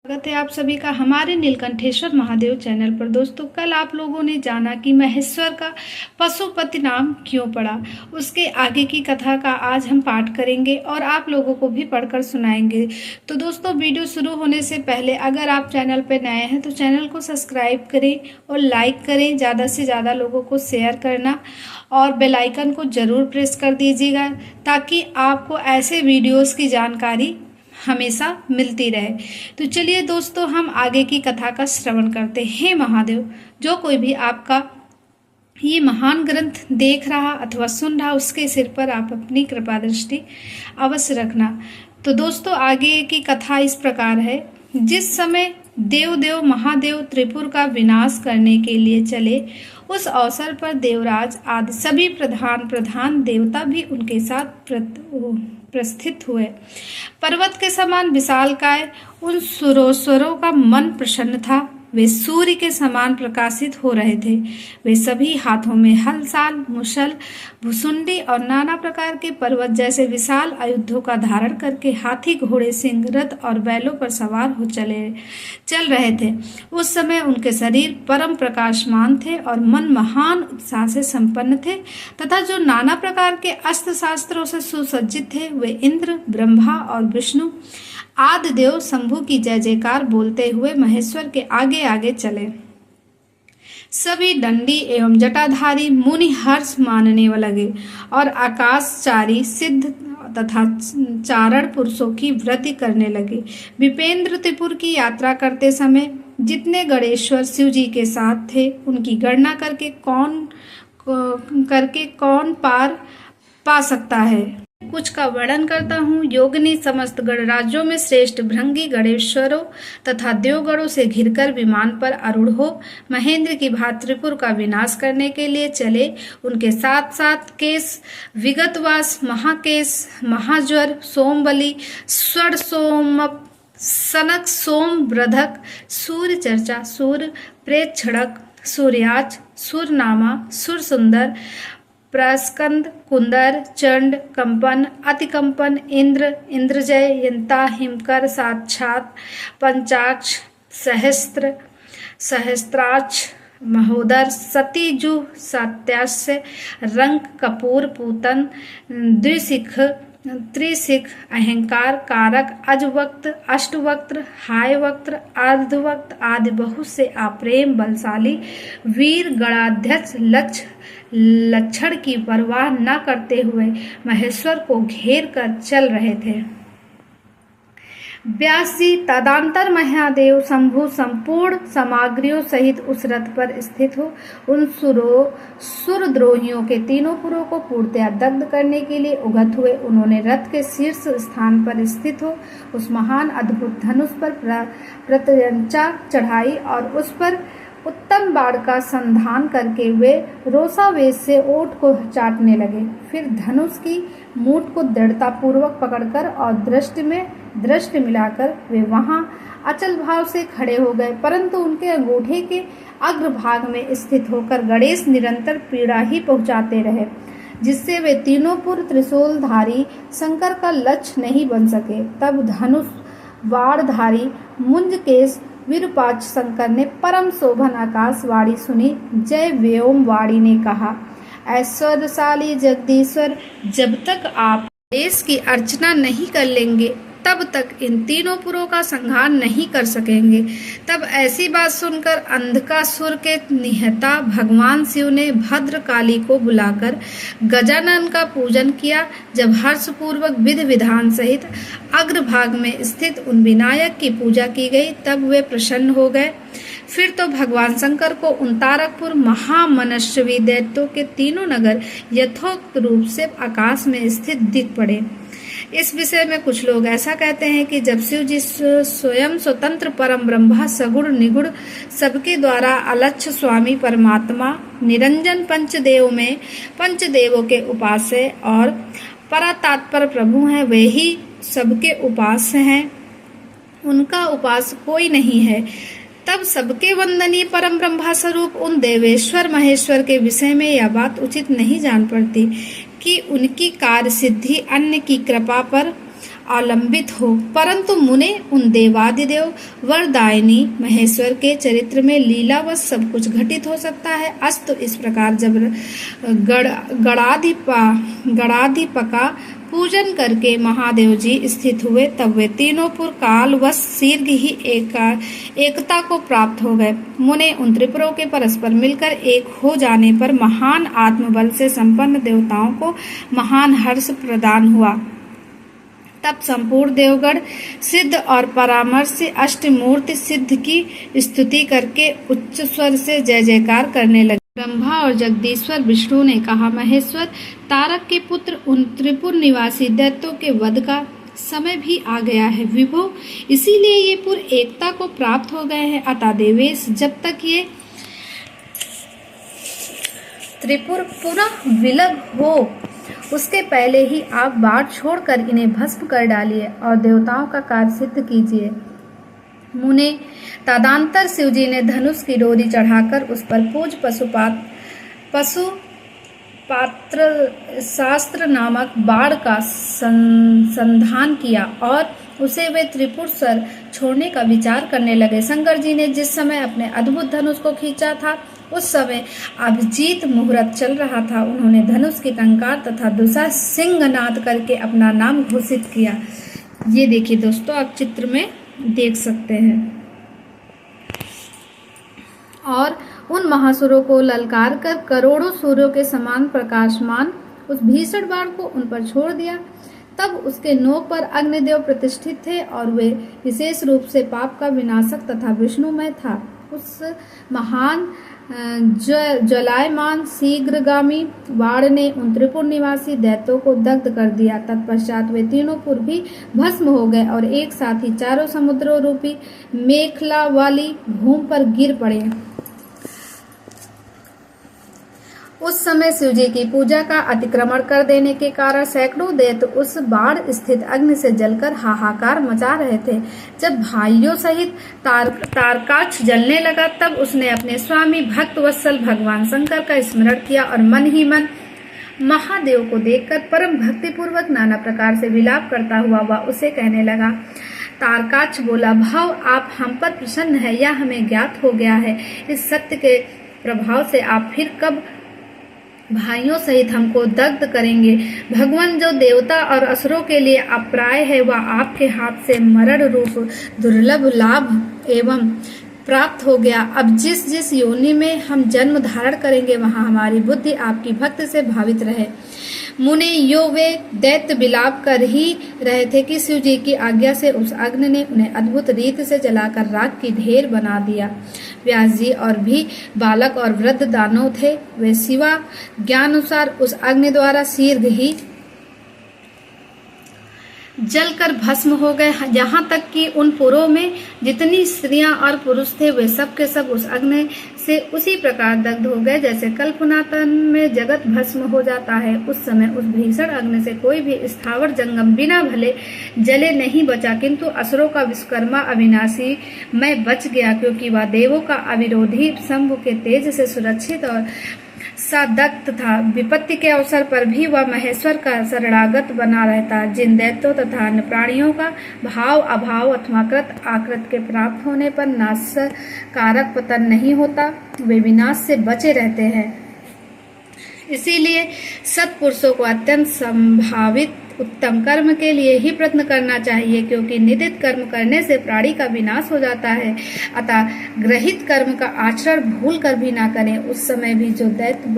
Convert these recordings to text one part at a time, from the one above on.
स्वागत है आप सभी का हमारे नीलकंठेश्वर महादेव चैनल पर। दोस्तों, कल आप लोगों ने जाना कि महेश्वर का पशुपति नाम क्यों पड़ा। उसके आगे की कथा का आज हम पाठ करेंगे और आप लोगों को भी पढ़कर सुनाएंगे। तो दोस्तों, वीडियो शुरू होने से पहले अगर आप चैनल पर नए हैं तो चैनल को सब्सक्राइब करें और लाइक करें, ज़्यादा से ज़्यादा लोगों को शेयर करना और बेल आइकन को ज़रूर प्रेस कर दीजिएगा ताकि आपको ऐसे वीडियोस की जानकारी हमेशा मिलती रहे। तो चलिए दोस्तों, हम आगे की कथा का श्रवण करते हैं। महादेव, जो कोई भी आपका ये महान ग्रंथ देख रहा अथवा सुन रहा, उसके सिर पर आप अपनी कृपा दृष्टि अवश्य रखना। तो दोस्तों, आगे की कथा इस प्रकार है। जिस समय देव महादेव त्रिपुर का विनाश करने के लिए चले, उस अवसर पर देवराज आदि सभी प्रधान देवता भी उनके साथ प्रस्थित हुए। पर्वत के समान विशालकाय उन सुरेश्वरों का मन प्रसन्न था। वे सूर्य के समान प्रकाशित हो रहे थे। वे सभी हाथों में हलसाल, मुशल, भुसुंडी और नाना प्रकार के पर्वत जैसे विशाल आयुधों का धारण करके हाथी, घोड़े, सिंह, रथ और बैलों पर सवार हो चल रहे थे। उस समय उनके शरीर परम प्रकाशमान थे और मन महान उत्साह से संपन्न थे तथा जो नाना प्रकार के अस्त्र शास्त्रों से सुसज्जित थे, वे इंद्र, ब्रह्मा और विष्णु आदि देव शंभु की जय जयकार बोलते हुए महेश्वर के आगे आगे चले। सभी दंडी एवं जटाधारी मुनि हर्ष मानने लगे और आकाशचारी सिद्ध तथा चारण पुरुषों की वृद्धि करने लगे। विपेंद्र त्रिपुर की यात्रा करते समय जितने गणेश्वर शिव जी के साथ थे, उनकी गणना करके कौन पार पा सकता है। कुछ का वर्णन करता हूँ। योगिनी समस्त गणराज्यों में श्रेष्ठ भृंगी गणेश्वरों तथा देवगणों से घिरकर विमान पर आरूढ़ हो महेंद्र की भांति त्रिपुर का विनाश करने के लिए चले। उनके साथ साथ केश, विगतवास, महाकेश, महाज्वर, सोमबली, स्वर्ण सोमप, सनक, सोम वृधक, सूर्य चर्चा, सूर्य प्रेक्षणक, सूर्याच, सुरनामा, सुर सुंदर, प्रस्कंद, कुंदर, चंड, कंपन, अतिकंपन, इंद्र, इंद्रजय, यंता, हिमकर, साक्षात, पंचाक्ष, सहस्त्राक्ष, महोदर, सतीजु, सत्यास्य, रंक, कपूर, पूतन, द्विशिख, त्रिशिख, अहंकार, कारक, अजवक्त, अष्टवक्त्र, हायवक्त्र, अर्धवक्त आदि बहुत से अप्रेम बलशाली वीर गणाध्यक्ष लक्षण की परवाह न करते हुए महेश्वर को घेर कर चल रहे थे। व्यास जी तदंतर महादेव शंभु संपूर्ण सामग्रियों सहित उस रथ पर स्थित हो उन सुरद्रोहियों के तीनों पुरों को पूर्णतया दग्ध करने के लिए उगत हुए। उन्होंने रथ के शीर्ष स्थान पर स्थित हो उस महान अद्भुत धनुष पर प्रत्यंचा चढ़ाई और उस पर उत्तम बाण का संधान करके वे रोषावेश से ओठ को चाटने लगे। फिर धनुष की मूठ को दृढ़ता पूर्वक पकड़कर और दृष्टि मिलाकर वे वहां अचल भाव से खड़े हो गए, परंतु उनके अंगूठे के अग्रभाग में स्थित होकर गणेश निरंतर पीड़ा ही पहुंचाते रहे, जिससे वे तीनों पुर त्रिशूलधारी शंकर का लक्ष्य नहीं बन सके। तब धनुष वाणधारी मुंजकेश विरूपाक्ष शंकर ने परम शोभन आकाशवाणी सुनी। जय व्योम वाणी ने कहा, ऐश्वर्यशाली जगदीश्वर, जब तक आप देश की अर्चना नहीं कर लेंगे तब तक इन तीनों पुरों का संहार नहीं कर सकेंगे। तब ऐसी बात सुनकर अंधकासुर के निहता भगवान शिव ने भद्रकाली को बुलाकर गजानन का पूजन किया। जब हर्षपूर्वक विधि विधान सहित अग्रभाग में स्थित उन विनायक की पूजा की गई, तब वे प्रसन्न हो गए। फिर तो भगवान शंकर को उन तारकपुर महामनस्वी दैत्यों के तीनों नगर यथोक्त रूप से आकाश में स्थित दिख पड़े। इस विषय में कुछ लोग ऐसा कहते हैं कि जब शिव जी स्वयं स्वतंत्र परम ब्रह्मा सगुण निगुण सबके द्वारा अलक्ष्य स्वामी परमात्मा निरंजन पंचदेव में पंचदेवों के उपास्य और परातात्पर प्रभु हैं, वे ही सबके उपास्य हैं, उनका उपास्य कोई नहीं है। तब सबके वंदनीय परम ब्रह्मा स्वरूप उन देवेश्वर महेश्वर के विषय में यह बात उचित नहीं जान पड़ती कि उनकी कार्य सिद्धि अन्य की कृपा पर आलंबित हो, परंतु मुने उन देवादिदेव वरदायिनी महेश्वर के चरित्र में लीलावश सब कुछ घटित हो सकता है। अस्तु इस प्रकार जब गणाधिपका पूजन करके महादेव जी स्थित हुए, तब वे तीनों पुर कालवश शीघ्र ही एकता को प्राप्त हो गए। मुने उन त्रिपुरों के परस्पर मिलकर एक हो जाने पर महान आत्मबल से संपन्न देवताओं को महान हर्ष प्रदान हुआ। तब संपूर्ण देवगण सिद्ध और परामर्श से अष्टमूर्ति सिद्ध की स्तुति करके उच्च स्वर से जय जयकार करने लगे। ब्रह्मा और जगदीश्वर विष्णु ने कहा, महेश्वर, तारक के पुत्र उन त्रिपुर निवासी दैत्यों के वध का समय भी आ गया है विभो, इसीलिए ये पुर एकता को प्राप्त हो गए हैं। अतः देवेश, जब तक ये त्रिपुर पुनः विलग हो उसके पहले ही आप बाढ़ छोड़कर इन्हें भस्म कर डालिए और देवताओं का कार्य सिद्ध कीजिए। मुने तदंतर शिवजी ने धनुष की डोरी चढ़ाकर उस पर पूज पशुपात्र शास्त्र नामक बाढ़ का संधान किया और उसे वे त्रिपुर सर छोड़ने का विचार करने लगे। शंकर जी ने जिस समय अपने अद्भुत धनुष को खींचा था, उस समय अभिजीत मुहूर्त चल रहा था। उन्होंने धनुष की टंकार तथा दूसरा सिंहनाद करके अपना नाम घोषित किया। ये देखिए दोस्तों, आप चित्र में देख सकते हैं। और उन महासुरों को ललकार कर करोड़ों सूर्यों के समान प्रकाशमान उस भीषण बाण को उन पर छोड़ दिया। तब उसके नोक पर अग्निदेव प्रतिष्ठित थे और वे विशेष रूप से पाप का विनाशक तथा विष्णुमय था। उस महान ज्वलायमान शीघ्रगामी बाण ने उन त्रिपुर निवासी दैत्यों को दग्ध कर दिया। तत्पश्चात वे तीनों पुर भी भस्म हो गए और एक साथ ही चारों समुद्रों रूपी मेखला वाली भूमि पर गिर पड़े। उस समय शिवजी की पूजा का अतिक्रमण कर देने के कारण सैकड़ों दैत्य उस बाढ़ स्थित अग्नि से जलकर हाहाकार मचा रहे थे। जब भाइयों सहित तारकाक्ष जलने लगा, तब उसने अपने स्वामी भक्त वत्सल भगवान शंकर का स्मरण किया और मन ही मन महादेव को देखकर परम भक्ति पूर्वक नाना प्रकार से विलाप करता हुआ वह उसे कहने लगा। तारकाक्ष बोला, भाव आप हम पर प्रसन्न है, यह हमें ज्ञात हो गया है। इस सत्य के प्रभाव से आप फिर कब भाइयों सहित हमको दग्ध करेंगे। भगवान जो देवता और असुरों के लिए अप्राय है, वह आपके हाथ से मरण रूप दुर्लभ लाभ एवं प्राप्त हो गया। अब जिस जिस योनि में हम जन्म धारण करेंगे, वहां हमारी बुद्धि आपकी भक्ति से भावित रहे। मुने यो वे दैत्य विलाप कर ही रहे थे कि शिव जी की आज्ञा से उस अग्नि ने उन्हें अद्भुत रीति से जलाकर राख की ढेर बना दिया। व्यास जी और भी बालक और वृद्ध दानव थे, वे शिवा ज्ञानुसार उस अग्नि द्वारा शीघ्र ही जलकर भस्म हो गए। यहाँ तक कि उन पुरों में जितनी स्त्रियां और पुरुष थे, वे सब के सब उस अग्नि से उसी प्रकार दग्ध हो गए जैसे कल्पनातन में जगत भस्म हो जाता है। उस समय उस भीषण अग्नि से कोई भी स्थावर जंगम बिना भले जले नहीं बचा, किंतु असुरों का विश्वकर्मा अविनाशी मैं बच गया, क्योंकि वह देवों का अविरोधी शंभु के तेज से सुरक्षित और सादक्त था। विपत्ति के अवसर पर भी वह महेश्वर का शरणागत बना रहता। जिन दैत्यों तथा अन्य प्राणियों का भाव अभाव अथवा कृत आकृत के प्राप्त होने पर नाश कारक पतन नहीं होता, वे विनाश से बचे रहते हैं। इसीलिए सत्पुरुषों को अत्यंत संभावित उत्तम कर्म के लिए ही प्रयत्न करना चाहिए, क्योंकि निदित कर्म करने से प्राणी का विनाश हो जाता है। अतः ग्रहित कर्म का आचरण भूल कर भी ना करें। उस समय भी जो दैत्य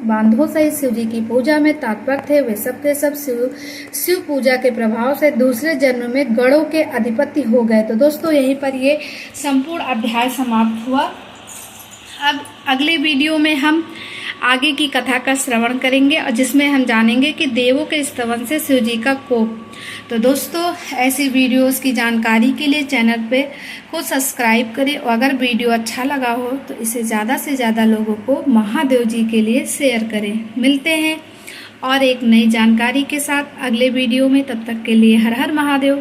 बांधवों सहित शिव जी की पूजा में तत्पर थे, वे सब के सब शिव पूजा के प्रभाव से दूसरे जन्म में गणों के अधिपति हो गए। तो दोस्तों, यहीं पर ये संपूर्ण अध्याय समाप्त हुआ। अब अगले वीडियो में हम आगे की कथा का श्रवण करेंगे और जिसमें हम जानेंगे कि देवों के स्तवन से शिव जी का कोप। तो दोस्तों, ऐसी वीडियोस की जानकारी के लिए चैनल पे को सब्सक्राइब करें और अगर वीडियो अच्छा लगा हो तो इसे ज़्यादा से ज़्यादा लोगों को महादेव जी के लिए शेयर करें। मिलते हैं और एक नई जानकारी के साथ अगले वीडियो में। तब तक के लिए हर हर महादेव।